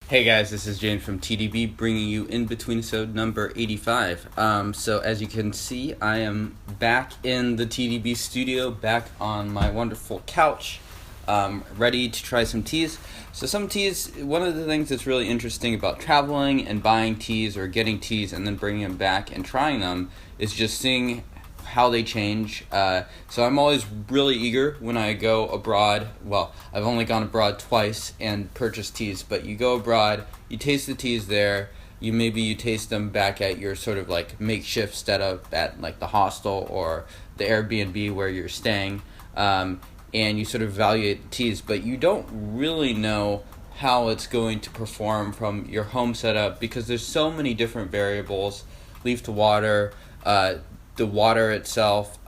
Hey guys, this is James from TeaDB bringing you InBetweenIsode number 85. So as you can see, I am back in the TeaDB studio, back on my wonderful couch, ready to try some teas. So some teas, one of the things that's really interesting about traveling and buying teas or getting teas and then bringing them back and trying them is just seeing how they change. So I'm always really eager when I go abroad. Well, I've only gone abroad twice and purchased teas, but you go abroad, you taste the teas there, you taste them back at your sort of like makeshift setup at like the hostel or the Airbnb where you're staying, and you sort of evaluate the teas, but you don't really know how it's going to perform from your home setup because there's so many different variables, leaf to water, the water itself,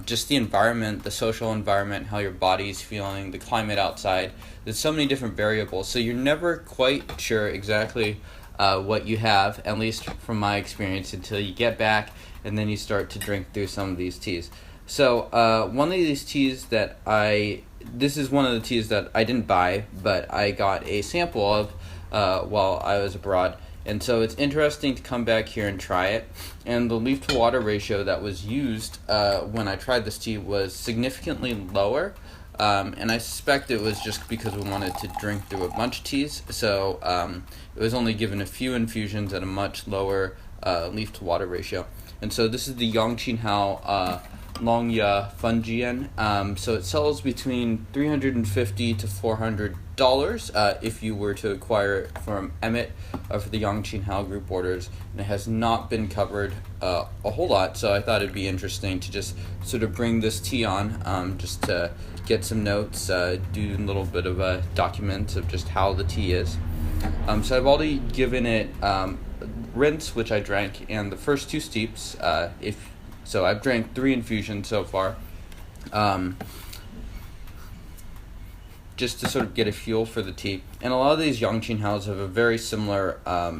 just the environment, the social environment, how your body's feeling, the climate outside. There's so many different variables, so you're never quite sure exactly what you have, at least from my experience, until you get back and then you start to drink through some of these teas. So one of these teas this is one of the teas that I didn't buy, but I got a sample of while I was abroad. And so it's interesting to come back here and try it. And the leaf to water ratio that was used when I tried this tea was significantly lower. And I suspect it was just because we wanted to drink through a bunch of teas. So it was only given a few infusions at a much lower leaf to water ratio. And so this is the Yangqing Hao Longya Fengjian. So it sells between $350 to $400 if you were to acquire it from Emmet for the Yangqing Hao group orders, and it has not been covered a whole lot. So I thought it'd be interesting to just sort of bring this tea on, just to get some notes, do a little bit of a document of just how the tea is. So I've already given it rinse, which I drank, and the first two steeps. So I've drank 3 infusions so far, just to sort of get a feel for the tea. And a lot of these Yangqing Haos have a very similar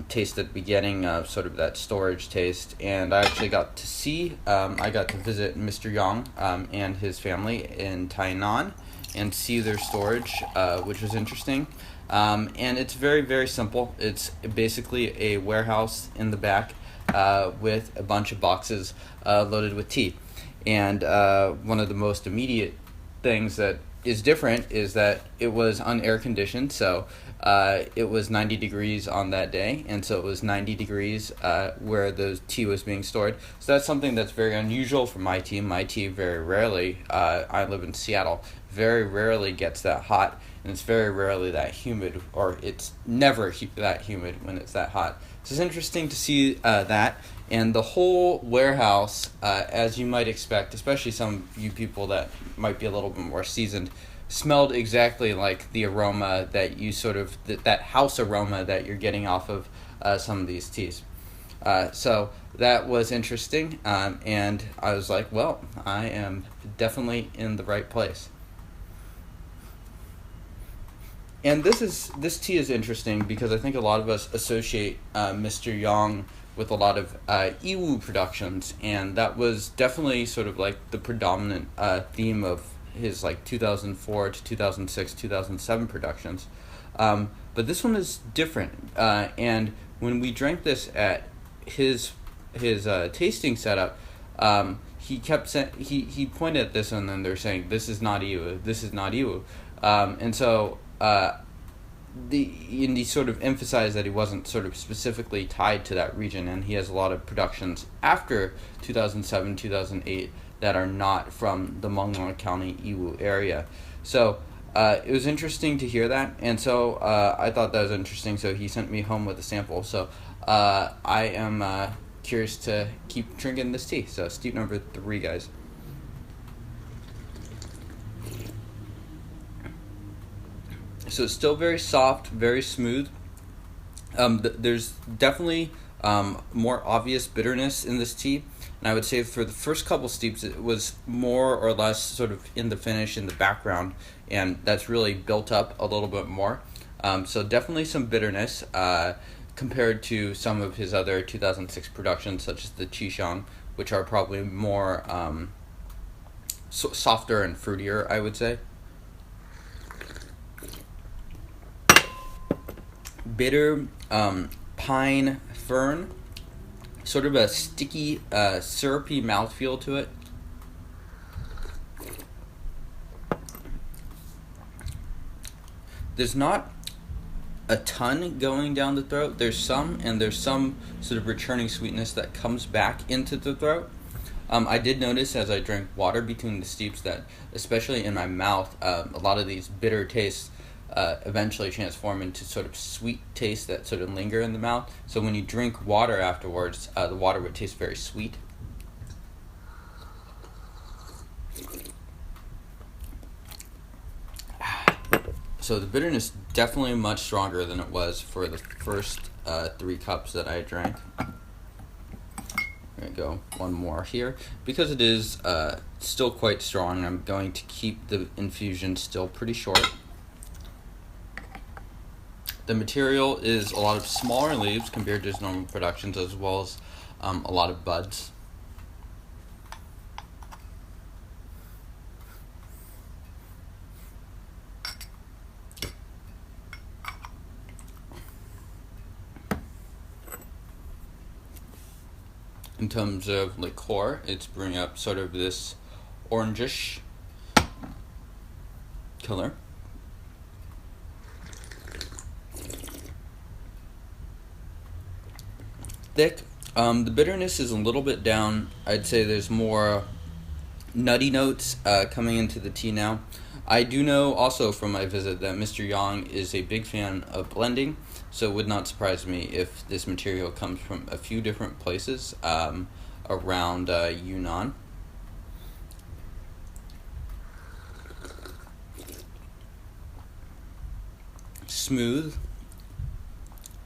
taste at the beginning, sort of that storage taste. And I actually got to visit Mr. Yang and his family in Tainan and see their storage, which was interesting. And it's very, very simple. It's basically a warehouse in the back with a bunch of boxes loaded with tea. And one of the most immediate things that is different is that it was unair conditioned, so it was 90 degrees on that day, and so it was 90 degrees where the tea was being stored. So that's something that's very unusual for my tea. My tea very rarely, I live in Seattle, very rarely gets that hot, and it's very rarely that humid, or it's never that humid when it's that hot. So it's interesting to see that, and the whole warehouse, as you might expect, especially some of you people that might be a little bit more seasoned, smelled exactly like the aroma that you sort of, that house aroma that you're getting off of some of these teas. So that was interesting, and I was like, well, I am definitely in the right place. And this tea is interesting because I think a lot of us associate Mr. Yang with a lot of Iwu productions, and that was definitely sort of like the predominant theme of his like 2004 to 2006, 2007 productions. But this one is different, and when we drank this at his tasting setup, he kept he pointed at this one and they're saying, "This is not Iwu. This is not Iwu," and so. And he sort of emphasized that he wasn't sort of specifically tied to that region, and he has a lot of productions after 2007, 2008 that are not from the Mengla County Iwu area. So it was interesting to hear that, and so I thought that was interesting, so he sent me home with a sample. So I am curious to keep drinking this tea. So steep number 3, guys. So it's still very soft, very smooth. There's definitely more obvious bitterness in this tea. And I would say for the first couple steeps, it was more or less sort of in the finish, in the background. And that's really built up a little bit more. So definitely some bitterness compared to some of his other 2006 productions, such as the Qishang, which are probably more softer and fruitier, I would say. bitter pine fern, sort of a sticky, syrupy mouthfeel to it. There's not a ton going down the throat. There's some, and there's some sort of returning sweetness that comes back into the throat. I did notice as I drank water between the steeps that, especially in my mouth, a lot of these bitter tastes eventually transform into sort of sweet tastes that sort of linger in the mouth. So when you drink water afterwards, the water would taste very sweet. So the bitterness definitely much stronger than it was for the first 3 cups that I drank. There we go, one more here. Because it is still quite strong, I'm going to keep the infusion still pretty short. The material is a lot of smaller leaves compared to its normal productions, as well as a lot of buds. In terms of liqueur, it's bringing up sort of this orangish color. Thick. The bitterness is a little bit down. I'd say there's more nutty notes coming into the tea now. I do know also from my visit that Mr. Yang is a big fan of blending, so it would not surprise me if this material comes from a few different places around Yunnan. Smooth.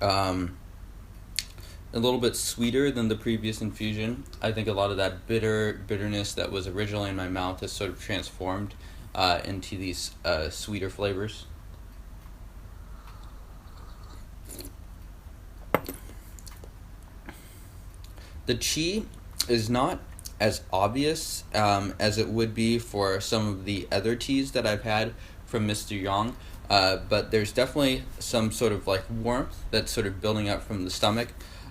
A little bit sweeter than the previous infusion. I think a lot of that bitterness that was originally in my mouth has sort of transformed into these sweeter flavors. The qi is not as obvious as it would be for some of the other teas that I've had from Mr. Yang, but there's definitely some sort of like warmth that's sort of building up from the stomach.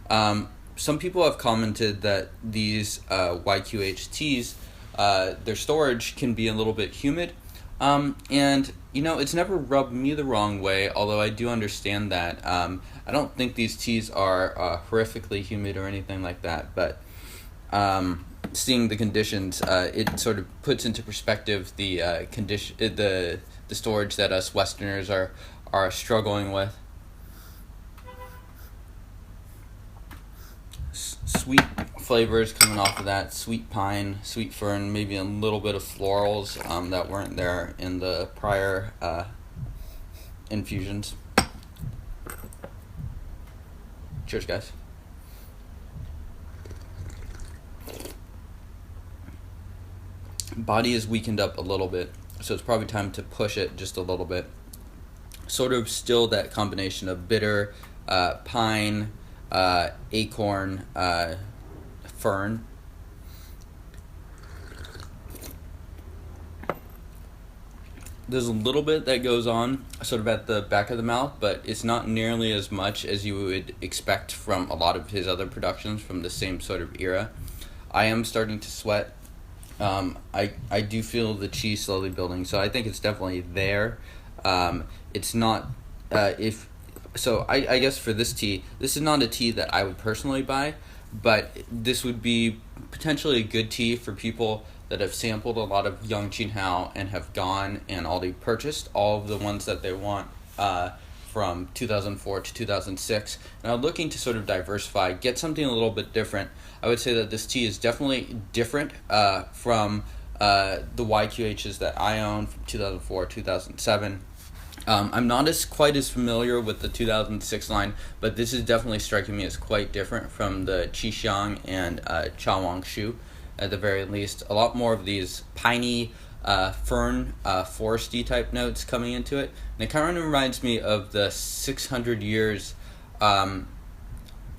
Some people have commented that these YQH teas, their storage can be a little bit humid, and it's never rubbed me the wrong way, although I do understand that. I don't think these teas are horrifically humid or anything like that, but seeing the conditions, it sort of puts into perspective the the storage that us Westerners are struggling with. Sweet flavors coming off of that, sweet pine, sweet fern, maybe a little bit of florals that weren't there in the prior infusions. Cheers, guys. Body is weakened up a little bit, so it's probably time to push it just a little bit. Sort of still that combination of bitter, pine, acorn, fern. There's a little bit that goes on sort of at the back of the mouth, but it's not nearly as much as you would expect from a lot of his other productions from the same sort of era. I am starting to sweat. I do feel the qi slowly building, so I think it's definitely there. It's not, I guess for this tea, this is not a tea that I would personally buy, but this would be potentially a good tea for people that have sampled a lot of Yangqing Hao and have gone and already purchased all of the ones that they want from 2004 to 2006 and are looking to sort of diversify, get something a little bit different. I would say that this tea is definitely different from the YQHs that I own from 2004, 2007. I'm not quite as familiar with the 2006 line, but this is definitely striking me as quite different from the Qixing and Chawang Shu, at the very least. A lot more of these piney, fern, foresty type notes coming into it. And it kind of reminds me of the 600 years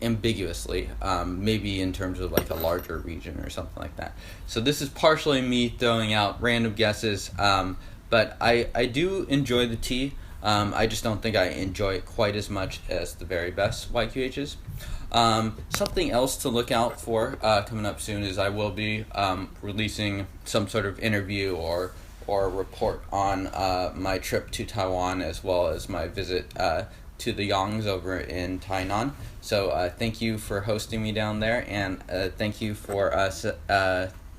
ambiguously, maybe in terms of like a larger region or something like that. So this is partially me throwing out random guesses, but I do enjoy the tea. I just don't think I enjoy it quite as much as the very best YQHs. Something else to look out for coming up soon is I will be releasing some sort of interview or report on my trip to Taiwan, as well as my visit to the Yangs over in Tainan. So thank you for hosting me down there, and thank you for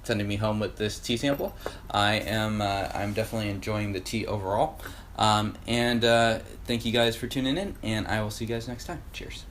sending me home with this tea sample. I'm definitely enjoying the tea overall. And thank you guys for tuning in, and I will see you guys next time. Cheers.